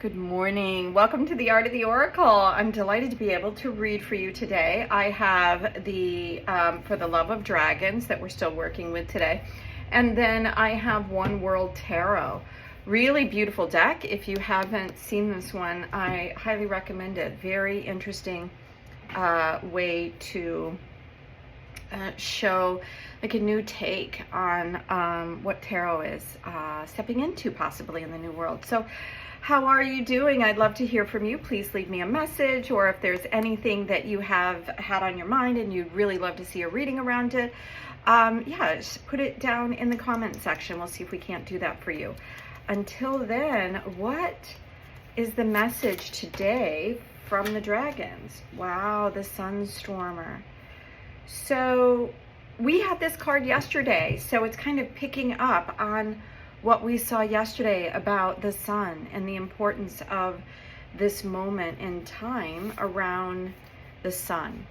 Good morning. Welcome to the Art of the Oracle. I'm delighted to be able to read for you today. I have the For the Love of Dragons that we're still working with today. And then I have One World Tarot. Really beautiful deck. If you haven't seen this one, I highly recommend it. Very interesting way to show like a new take on what tarot is stepping into possibly in the new world. So how are you doing? I'd love to hear from you. Please leave me a message, or if there's anything that you have had on your mind and you'd really love to see a reading around it, just put it down in the comment section. We'll see if we can't do that for you. Until then, what is the message today from the dragons? Wow, the Sunstormer. So we had this card yesterday, so it's kind of picking up on what we saw yesterday about the sun and the importance of this moment in time around the sun.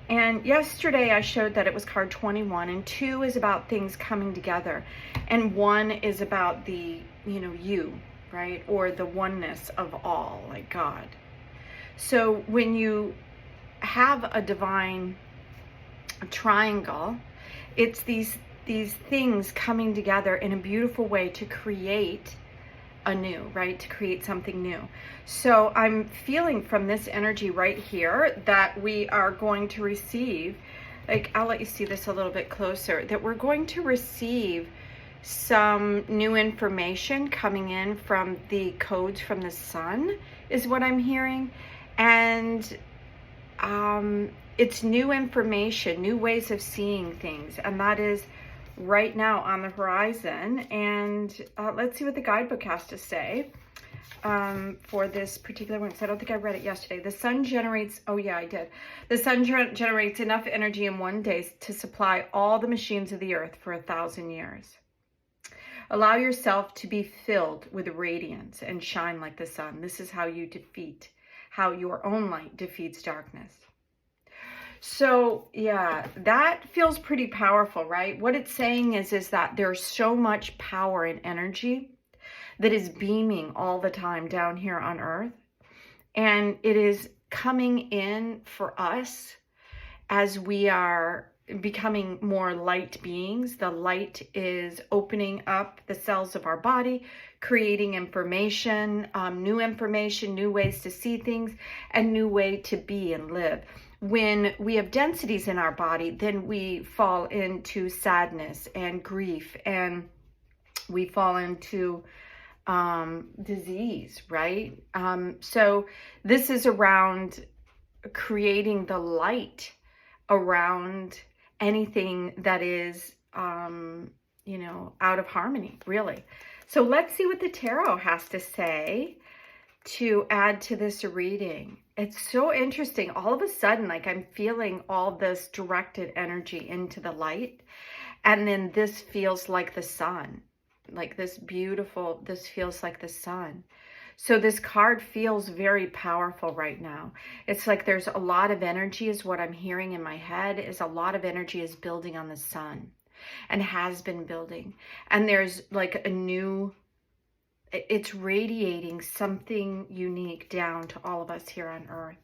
And yesterday I showed that it was card 21, and 2 is about things coming together, and 1 is about the, you, right? Or the oneness of all, like God. So when you have a divine triangle, it's these things coming together in a beautiful way to create a new, right? To create something new. So I'm feeling from this energy right here that we are going to receive, like, I'll let you see this a little bit closer, that we're going to receive some new information coming in from the codes from the sun, is what I'm hearing. And it's new information, new ways of seeing things, and that is right now on the horizon. And let's see what the guidebook has to say for this particular one. So I don't think I read it yesterday. The sun generates, oh yeah, I did. The sun generates enough energy in one day to supply all the machines of the earth for 1,000 years. Allow yourself to be filled with radiance and shine like the sun. This is how your own light defeats darkness. So yeah, that feels pretty powerful, right? What it's saying is that there's so much power and energy that is beaming all the time down here on earth. And it is coming in for us as we are becoming more light beings. The light is opening up the cells of our body, creating information, new ways to see things, and new way to be and live. When we have densities in our body, then we fall into sadness and grief, and we fall into disease, right? So this is around creating the light around anything that is, out of harmony, really. So let's see what the tarot has to say to add to this reading. It's so interesting. All of a sudden, like, I'm feeling all this directed energy into the light. And then this feels like the sun, like this feels like the sun. So this card feels very powerful right now. It's like there's a lot of energy, is what I'm hearing in my head, is a lot of energy is building on the sun and has been building. And there's like it's radiating something unique down to all of us here on earth.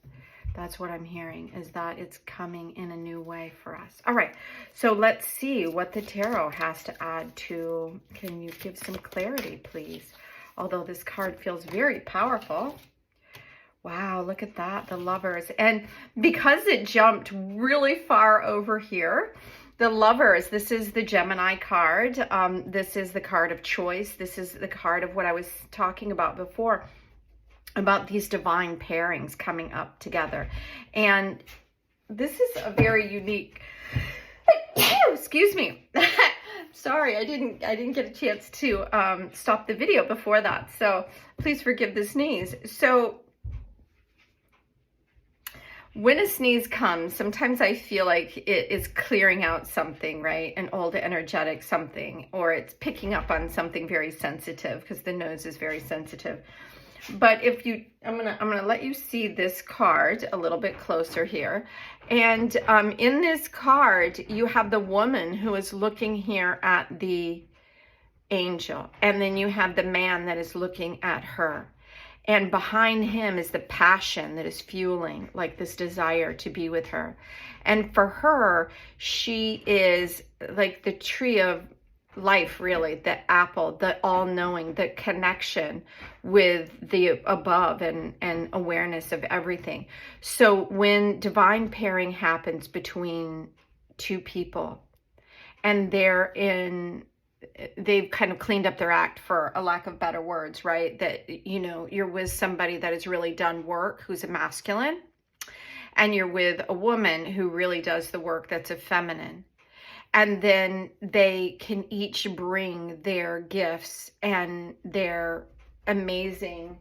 That's what I'm hearing, is that it's coming in a new way for us. All right, so let's see what the tarot has to add to. Can you give some clarity, please? Although this card feels very powerful. Wow, look at that, the Lovers. And because it jumped really far over here, the Lovers, this is the Gemini card. This is the card of choice. This is the card of what I was talking about before, about these divine pairings coming up together. And this is a very unique, excuse me. Sorry, I didn't get a chance to stop the video before that. So please forgive the sneeze. So when a sneeze comes, sometimes I feel like it is clearing out something, right? An old energetic something, or it's picking up on something very sensitive, because the nose is very sensitive. But if you, I'm gonna let you see this card a little bit closer here. And in this card, you have the woman who is looking here at the angel, and then you have the man that is looking at her. And behind him is the passion that is fueling like this desire to be with her. And for her, she is like the tree of life, really, the apple, the all-knowing, the connection with the above and awareness of everything. So when divine pairing happens between two people and they've kind of cleaned up their act, for a lack of better words, right? That, you know, you're with somebody that has really done work, who's a masculine, and you're with a woman who really does the work that's a feminine. And then they can each bring their gifts and their amazing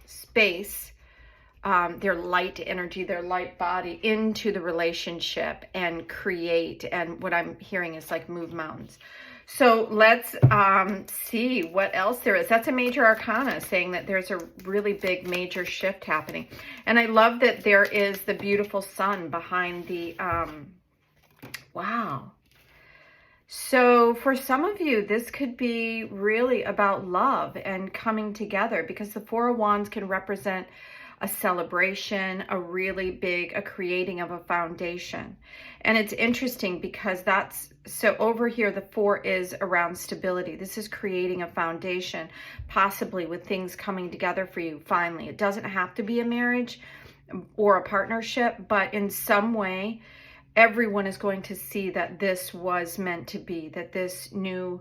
space, their light energy, their light body into the relationship and create. And what I'm hearing is like move mountains. So let's see what else there is. That's a major arcana, saying that there's a really big major shift happening. And I love that there is the beautiful sun behind the, wow. So for some of you, this could be really about love and coming together, because the Four of Wands can represent a celebration, a really big, a creating of a foundation. And it's interesting because so over here, the 4 is around stability. This is creating a foundation, possibly with things coming together for you finally. It doesn't have to be a marriage or a partnership, but in some way, everyone is going to see that this was meant to be, that this new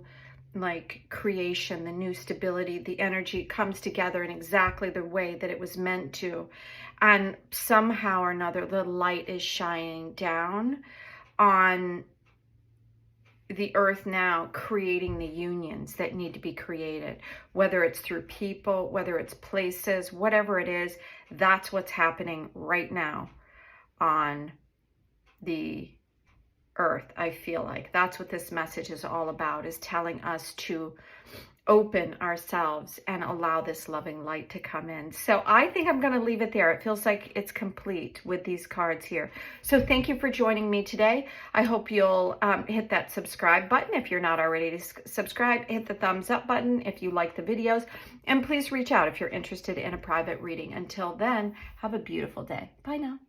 like creation, the new stability, the energy comes together in exactly the way that it was meant to. And somehow or another, the light is shining down on the earth now, creating the unions that need to be created, whether it's through people, whether it's places, whatever it is. That's what's happening right now on the earth. I feel like that's what this message is all about, is telling us to open ourselves and allow this loving light to come in. So I think I'm going to leave it there. It feels like it's complete with these cards here. So thank you for joining me today. I hope you'll hit that subscribe button if you're not already subscribed. Hit the thumbs up button if you like the videos, and please reach out if you're interested in a private reading. Until then, have a beautiful day. Bye now.